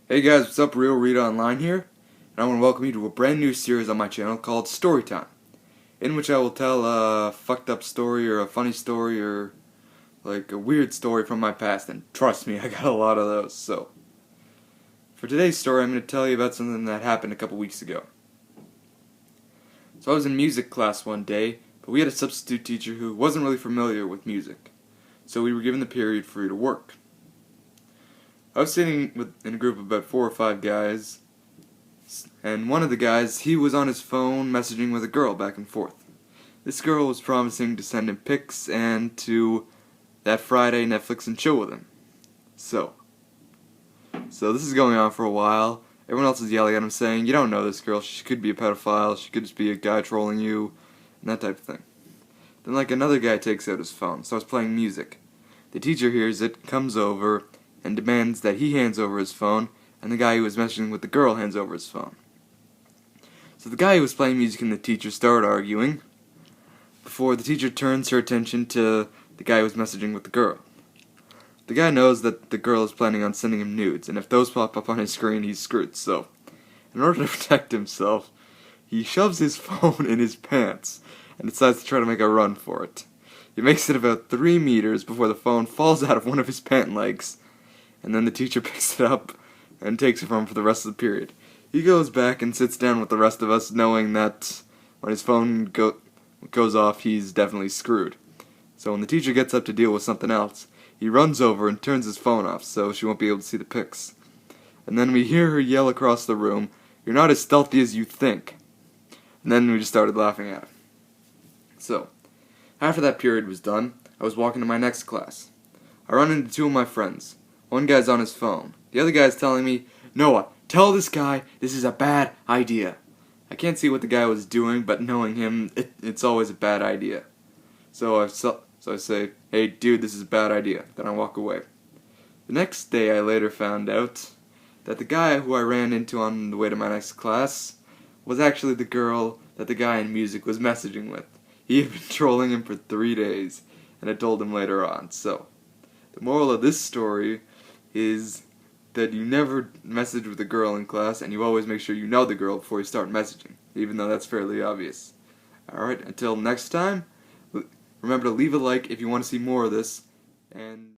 Hey guys, what's up? Real Read Online here, and I want to welcome you to a brand new series on my channel called Storytime, in which I will tell a fucked up story or a funny story or like a weird story from my past, and trust me, I got a lot of those. So, for today's story, I'm going to tell you about something that happened a couple weeks ago. So I was in music class one day, but we had a substitute teacher who wasn't really familiar with music, so we were given the period free to work. I was sitting in a group of about 4 or 5 guys, and one of the guys, he was on his phone messaging with a girl back and forth. This girl was promising to send him pics and to that Friday Netflix and chill with him. So this is going on for a while. Everyone else is yelling at him saying, "You don't know this girl, she could be a pedophile, she could just be a guy trolling you," and that type of thing. Then another guy takes out his phone, starts playing music. The teacher hears it, comes over, and demands that he hands over his phone, and the guy who was messaging with the girl hands over his phone. So the guy who was playing music and the teacher start arguing, before the teacher turns her attention to the guy who was messaging with the girl. The guy knows that the girl is planning on sending him nudes, and if those pop up on his screen, he's screwed. So, in order to protect himself, he shoves his phone in his pants, and decides to try to make a run for it. He makes it about 3 meters before the phone falls out of one of his pant legs, and then the teacher picks it up and takes it from him for the rest of the period. He goes back and sits down with the rest of us, knowing that when his phone goes off, he's definitely screwed. So when the teacher gets up to deal with something else, he runs over and turns his phone off so she won't be able to see the pics. And then we hear her yell across the room, "You're not as stealthy as you think." And then we just started laughing at him. So, after that period was done, I was walking to my next class. I run into 2 of my friends. One guy's on his phone. The other guy's telling me, "Noah, tell this guy this is a bad idea." I can't see what the guy was doing, but knowing him, it's always a bad idea. So I say, "Hey dude, this is a bad idea." Then I walk away. The next day I later found out that the guy who I ran into on the way to my next class was actually the girl that the guy in music was messaging with. He had been trolling him for 3 days, and I told him later on. So, the moral of this story is that you never message with a girl in class, and you always make sure you know the girl before you start messaging, even though that's fairly obvious. Alright, until next time, remember to leave a like if you want to see more of this, and